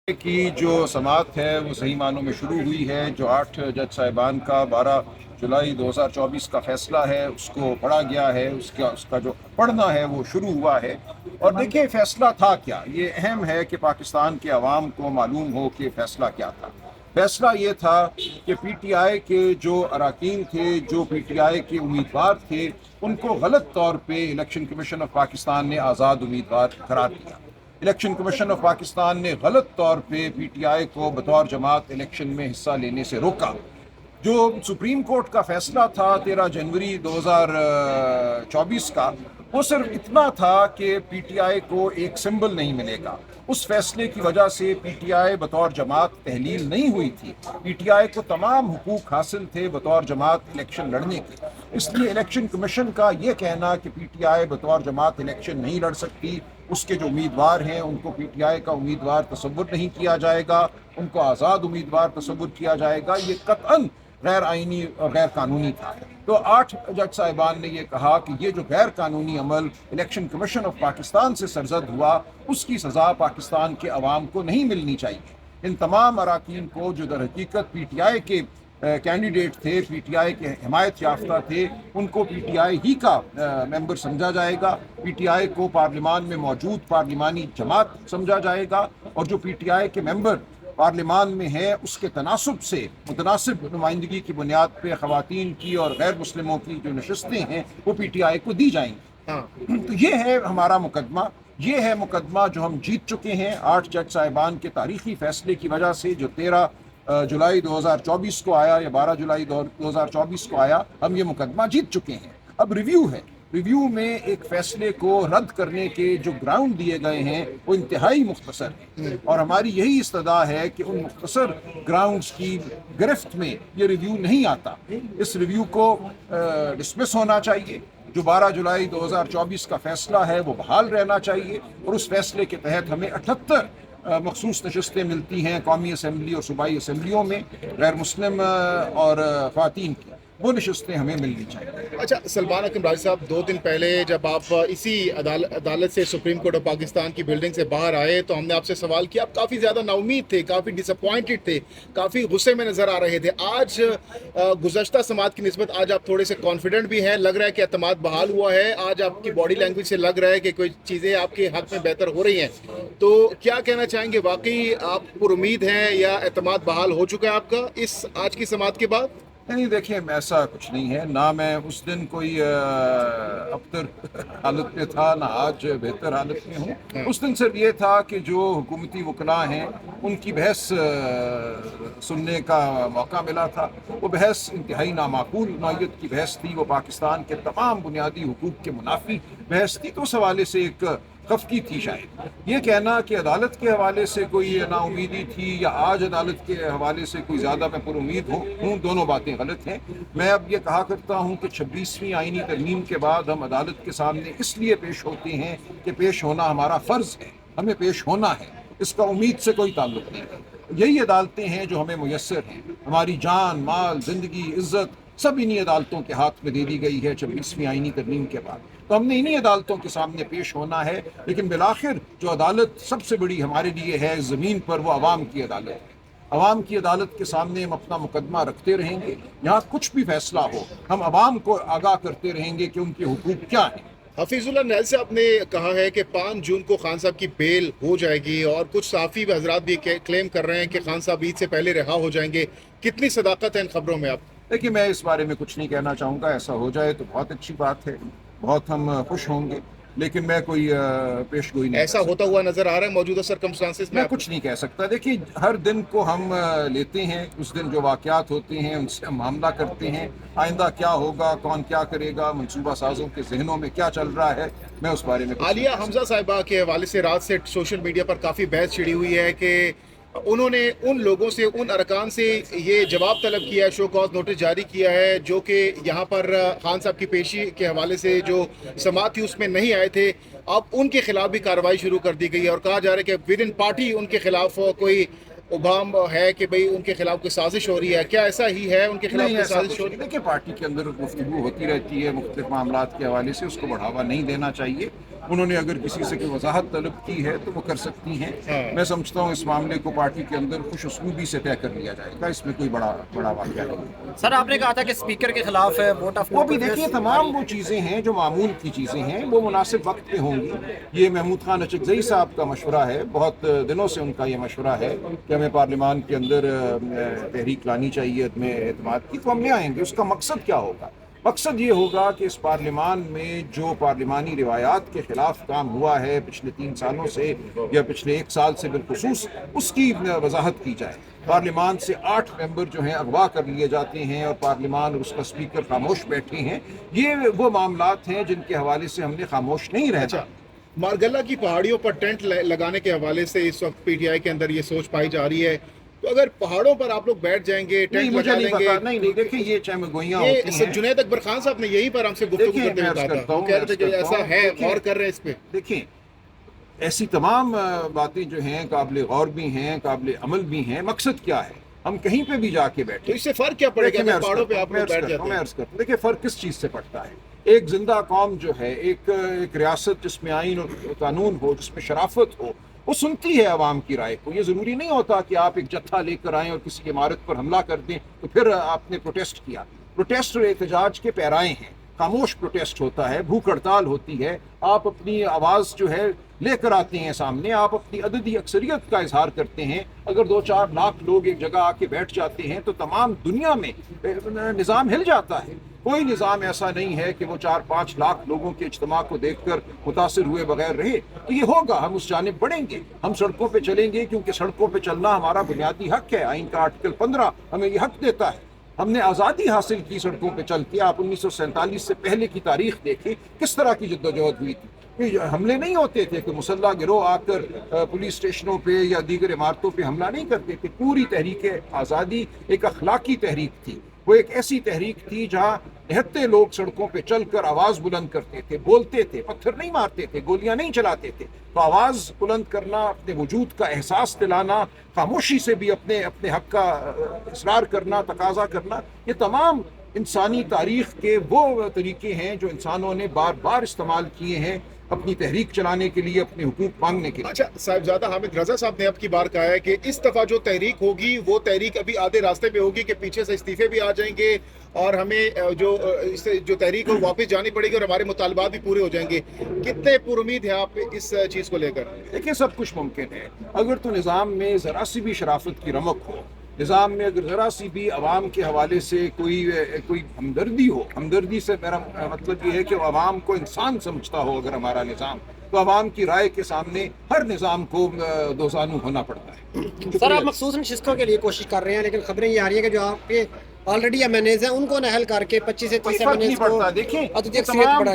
کی جو سماعت ہے وہ صحیح معنوں میں شروع ہوئی ہے۔ جو 8 جج صاحبان کا 12 جولائی 2024 کا فیصلہ ہے اس کو پڑھا گیا ہے، اس کا جو پڑھنا ہے وہ شروع ہوا ہے۔ اور دیکھیں فیصلہ تھا کیا، یہ اہم ہے کہ پاکستان کے عوام کو معلوم ہو کہ فیصلہ کیا تھا۔ فیصلہ یہ تھا کہ پی ٹی آئی کے جو اراکین تھے، جو پی ٹی آئی کے امیدوار تھے، ان کو غلط طور پہ الیکشن کمیشن آف پاکستان نے آزاد امیدوار قرار دیا۔ الیکشن کمیشن آف پاکستان نے غلط طور پہ پی ٹی آئی کو بطور جماعت الیکشن میں حصہ لینے سے روکا۔ جو سپریم کورٹ کا فیصلہ تھا 13 جنوری 2024 کا، وہ صرف اتنا تھا کہ پی ٹی آئی کو ایک سمبل نہیں ملے گا۔ اس فیصلے کی وجہ سے پی ٹی آئی بطور جماعت تحلیل نہیں ہوئی تھی۔ پی ٹی آئی کو تمام حقوق حاصل تھے بطور جماعت الیکشن لڑنے کے۔ اس لیے الیکشن کمیشن کا یہ کہنا کہ پی ٹی آئی بطور جماعت الیکشن نہیں لڑ سکتی، اس کے جو امیدوار ہیں ان کو پی ٹی آئی کا امیدوار تصور نہیں کیا جائے گا، ان کو آزاد امیدوار تصور کیا جائے گا، یہ قطعاً غیر آئینی اور غیر قانونی تھا۔ تو 8 جج صاحبان نے یہ کہا کہ یہ جو غیر قانونی عمل الیکشن کمیشن آف پاکستان سے سرزد ہوا، اس کی سزا پاکستان کے عوام کو نہیں ملنی چاہیے۔ ان تمام اراکین کو جو در حقیقت پی ٹی آئی کے کینڈیڈیٹ تھے، پی ٹی آئی کے حمایت یافتہ تھے، ان کو پی ٹی آئی ہی کا ممبر سمجھا جائے گا۔ پی ٹی آئی کو پارلیمان میں موجود پارلیمانی جماعت سمجھا جائے گا، اور جو پی ٹی آئی کے ممبر پارلیمان میں ہیں اس کے تناسب سے متناسب نمائندگی کی بنیاد پہ خواتین کی اور غیر مسلموں کی جو نشستیں ہیں وہ پی ٹی آئی کو دی جائیں گی۔ تو یہ ہے ہمارا مقدمہ، یہ ہے مقدمہ جو ہم جیت چکے ہیں 8 جج صاحبان کے تاریخی فیصلے کی وجہ سے، جو 13 جولائی 2024 کو آیا یا 12 جولائی 2024 کو آیا۔ ہم یہ مقدمہ جیت چکے ہیں۔ اب ریویو ہے، ریویو میں ایک فیصلے کو رد کرنے کے جو گراؤنڈ دیے گئے ہیں وہ انتہائی مختصر ہیں، اور ہماری یہی استدعا ہے کہ ان مختصر گراؤنڈز کی گرفت میں یہ ریویو نہیں آتا۔ اس ریویو کو ڈسمس ہونا چاہیے۔ جو 12 جولائی 2024 کا فیصلہ ہے وہ بحال رہنا چاہیے، اور اس فیصلے کے تحت ہمیں 78 مخصوص نشستیں ملتی ہیں قومی اسمبلی اور صوبائی اسمبلیوں میں غیر مسلم اور خواتین کی، وہ نشستیں ہمیں ملنی چاہیے۔ اچھا سلمان اکرم راجی صاحب، 2 دن پہلے جب آپ اسی عدالت سے سپریم کورٹ آف پاکستان کی بلڈنگ سے باہر آئے تو ہم نے آپ سے سوال کیا، آپ کافی زیادہ نا امید تھے، کافی ڈس اپوائنٹڈ تھے، کافی غصے میں نظر آ رہے تھے۔ آج گزشتہ سماعت کی نسبت آج آپ تھوڑے سے کانفیڈنٹ بھی ہیں، لگ رہا ہے کہ اعتماد بحال ہوا ہے۔ آج آپ کی باڈی لینگویج سے لگ رہا ہے کہ کوئی چیزیں آپ کے حق میں بہتر ہو رہی ہیں، تو کیا کہنا چاہیں گے، واقعی آپ پر امید ہیں یا اعتماد بحال ہو چکا ہے آپ کا اس آج کی سماعت کے بعد؟ نہیں دیکھیں، ایسا کچھ نہیں ہے، نہ میں اس دن کوئی ابتر حالت میں تھا، نہ آج بہتر حالت میں ہوں۔ اس دن صرف یہ تھا کہ جو حکومتی وکلاء ہیں ان کی بحث سننے کا موقع ملا تھا۔ وہ بحث انتہائی نامعقول نوعیت کی بحث تھی، وہ پاکستان کے تمام بنیادی حقوق کے منافی بحث تھی، تو اس حوالے سے ایک خفگی تھی۔ شاید یہ کہنا کہ عدالت کے حوالے سے کوئی نا امیدی تھی یا آج عدالت کے حوالے سے کوئی زیادہ میں پر امید ہوں، دونوں باتیں غلط ہیں۔ میں اب یہ کہا کرتا ہوں کہ 26ویں آئینی ترمیم کے بعد ہم عدالت کے سامنے اس لیے پیش ہوتے ہیں کہ پیش ہونا ہمارا فرض ہے، ہمیں پیش ہونا ہے، اس کا امید سے کوئی تعلق نہیں ہے۔ یہی عدالتیں ہیں جو ہمیں میسر ہیں، ہماری جان، مال، زندگی، عزت سب انہی عدالتوں کے ہاتھ میں دے دی گئی ہے 26ویں آئینی ترمیم کے بعد، تو ہم نے انہی عدالتوں کے سامنے پیش ہونا ہے۔ لیکن بالآخر جو عدالت سب سے بڑی ہمارے لیے ہے زمین پر، وہ عوام کی عدالت ہے۔ عوام کی عدالت کے سامنے ہم اپنا مقدمہ رکھتے رہیں گے، یہاں کچھ بھی فیصلہ ہو ہم عوام کو آگاہ کرتے رہیں گے کہ ان کے حقوق کیا ہیں۔ حفیظ اللہ نیل صاحب نے کہا ہے کہ 5 جون کو خان صاحب کی بیل ہو جائے گی، اور کچھ صحافی حضرات بھی کلیم کر رہے ہیں کہ خان صاحب عید سے پہلے رہا ہو جائیں گے۔ کتنی صداقت ہے ان خبروں میں آپ؟ دیکھیے، میں اس بارے میں کچھ نہیں کہنا چاہوں گا، ایسا ہو جائے تو بہت اچھی بات ہے، بہت ہم خوش ہوں گے، لیکن میں کوئی پیش گوئی نہیں ایسا کر ہوتا ہوا نظر آ رہا ہے موجودہ سرکمسٹانسز میں میں؟ کچھ نہیں کہہ سکتا۔ دیکھیے، ہر دن کو ہم لیتے ہیں، اس دن جو واقعات ہوتے ہیں ان سے ہم معاملہ کرتے ہیں، آئندہ کیا ہوگا، کون کیا کرے گا، منصوبہ سازوں کے ذہنوں میں کیا چل رہا ہے، میں اس بارے میں کچھ نہیں عالیہ کہہ حمزہ صاحبہ کے حوالے سے رات سے سوشل میڈیا پر کافی بحث چھڑی ہوئی ہے کہ انہوں نے ان لوگوں سے، ان ارکان سے یہ جواب طلب کیا ہے، شو کاز نوٹس جاری کیا ہے، جو کہ یہاں پر خان صاحب کی پیشی کے حوالے سے جو سماعت تھی اس میں نہیں آئے تھے۔ اب ان کے خلاف بھی کارروائی شروع کر دی گئی ہے، اور کہا جا رہا ہے کہ ود ان پارٹی ان کے خلاف کوئی ابہام ہے کہ بھئی ان کے خلاف کوئی سازش ہو رہی ہے۔ کیا ایسا ہی ہے، ان کے خلاف نہیں، کوئی ایسا سازش کچھ ہو نہیں۔ رہی ہے؟ دیکھیے، پارٹی کے اندر گفتگو ہوتی رہتی ہے مختلف معاملات کے حوالے سے، اس کو بڑھاوا نہیں دینا چاہیے۔ انہوں نے اگر کسی سے کوئی وضاحت طلب کی ہے تو وہ کر سکتی ہیں. میں سمجھتا ہوں اس معاملے کو پارٹی کے اندر خوش اسلوبی سے طے کر لیا جائے گا, اس میں کوئی بڑا واقعہ نہیں. سر آپ نے کہا تھا کہ اسپیکر کے خلاف ووٹ آف وہ بھی دیکھیے تمام وہ چیزیں ہیں جو معمول کی چیزیں ہیں, وہ مناسب وقت پہ ہوں گی. یہ محمود خان اچکزئی صاحب کا مشورہ ہے, بہت دنوں سے ان کا یہ مشورہ ہے کہ ہمیں پارلیمان کے اندر تحریک لانی چاہیے عدم اعتماد کی, تو ہم لے آئیں گے. اس کا مقصد کیا ہوگا؟ مقصد یہ ہوگا کہ اس پارلیمان میں جو پارلیمانی روایات کے خلاف کام ہوا ہے پچھلے 3 سالوں سے یا پچھلے 1 سال سے بالخصوص, اس کی وضاحت کی جائے. پارلیمان سے 8 ممبر جو ہیں اغوا کر لیے جاتے ہیں اور پارلیمان اور اس کا اسپیکر خاموش بیٹھے ہیں. یہ وہ معاملات ہیں جن کے حوالے سے ہم نے خاموش نہیں رہنا. مارگلہ کی پہاڑیوں پر ٹینٹ لگانے کے حوالے سے اس وقت پی ٹی آئی کے اندر یہ سوچ پائی جا رہی ہے, تو اگر پہاڑوں پر آپ لوگ بیٹھ جائیں گے, ٹینٹ لگا لیں گے. نہیں دیکھیں یہ چمگوئیاں ہوتی ہیں. جنید اکبر خان صاحب نے یہی پر ہم سے گفتگو کرتے ہوئے کہا تھا, وہ کہہ رہے تھے کہ ایسا ہے, غور کر رہے ہیں اس پہ. دیکھیں ایسی تمام باتیں جو ہیں قابل غور بھی ہیں, قابل عمل بھی ہیں. مقصد کیا ہے؟ ہم کہیں پہ بھی جا کے بیٹھے, تو اس سے فرق کیا پڑے گا پہاڑوں پہ آپ لوگ بیٹھ جاتے ہیں؟ دیکھیں فرق کس چیز سے پڑتا ہے. ایک زندہ قوم جو ہے, ایک ریاست جس میں آئین اور قانون ہو, جس میں شرافت ہو, وہ سنتی ہے عوام کی رائے کو. یہ ضروری نہیں ہوتا کہ آپ ایک جتھا لے کر آئیں اور کسی عمارت پر حملہ کر دیں تو پھر آپ نے پروٹیسٹ کیا. پروٹیسٹ اور احتجاج کے پیرائے ہیں. خاموش پروٹیسٹ ہوتا ہے, بھوک ہڑتال ہوتی ہے, آپ اپنی آواز جو ہے لے کر آتے ہیں سامنے, آپ اپنی عددی اکثریت کا اظہار کرتے ہیں. اگر 2-4 لاکھ لوگ ایک جگہ آ کے بیٹھ جاتے ہیں تو تمام دنیا میں نظام ہل جاتا ہے. کوئی نظام ایسا نہیں ہے کہ وہ 4-5 لاکھ لوگوں کے اجتماع کو دیکھ کر متاثر ہوئے بغیر رہے. تو یہ ہوگا, ہم اس جانب بڑھیں گے, ہم سڑکوں پہ چلیں گے, کیونکہ سڑکوں پہ چلنا ہمارا بنیادی حق ہے. آئین کا آرٹیکل 15 ہمیں یہ حق دیتا ہے. ہم نے آزادی حاصل کی سڑکوں پہ چل کے. آپ 1947 سے پہلے کی تاریخ دیکھیں کس طرح کی جدوجہد ہوئی تھی. حملے نہیں ہوتے تھے کہ مسلح گروہ آ کر پولیس اسٹیشنوں پہ یا دیگر عمارتوں پہ حملہ نہیں کرتے تھے. پوری تحریک آزادی ایک اخلاقی تحریک تھی. وہ ایک ایسی تحریک تھی جہاں نہتے لوگ سڑکوں پہ چل کر آواز بلند کرتے تھے, بولتے تھے, پتھر نہیں مارتے تھے, گولیاں نہیں چلاتے تھے. تو آواز بلند کرنا, اپنے وجود کا احساس دلانا, خاموشی سے بھی اپنے حق کا اصرار کرنا, تقاضا کرنا, یہ تمام انسانی تاریخ کے وہ طریقے ہیں جو انسانوں نے بار بار استعمال کیے ہیں اپنی تحریک چلانے کے لیے, اپنے حقوق مانگنے کے لیے. اچھا صاحبزادہ حامد رضا صاحب نے اب کی بار کہا ہے کہ اس دفعہ جو تحریک ہوگی وہ تحریک ابھی آدھے راستے پہ ہوگی, کہ پیچھے سے استعفے بھی آ جائیں گے اور ہمیں جو تحریک ہو واپس جانی پڑے گی اور ہمارے مطالبات بھی پورے ہو جائیں گے. کتنے پر امید ہیں آپ اس چیز کو لے کر؟ دیکھیں سب کچھ ممکن ہے اگر تو نظام میں ذرا سی بھی شرافت کی رمق ہو, نظام میں اگر ذرا سی بھی عوام کے حوالے سے کوئی ہمدردی ہو. ہمدردی سے میرا مطلب یہ ہے کہ عوام کو انسان سمجھتا ہو اگر ہمارا نظام, تو عوام کی رائے کے سامنے ہر نظام کو دوزانو ہونا پڑتا ہے. سر آپ مخصوص نشستوں کے لیے کوشش کر رہے ہیں, لیکن خبریں یہ آ رہی ہیں کہ جو آپ کے آلریڈی ایم این ایز ہیں ان کو نہل کر کے 25 سے 30 ایم این ایز کو دیکھیں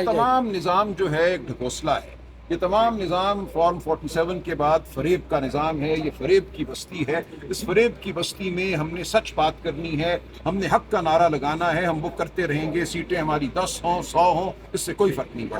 تمام نظام جو ہے ایک ڈھکوسلا ہے. یہ تمام نظام فارم 47 کے بعد فریب کا نظام ہے. یہ فریب کی بستی ہے. اس فریب کی بستی میں ہم نے سچ بات کرنی ہے, ہم نے حق کا نعرہ لگانا ہے. ہم وہ کرتے رہیں گے, سیٹیں ہماری 10 ہوں 100 ہوں, اس سے کوئی فرق نہیں پڑتا.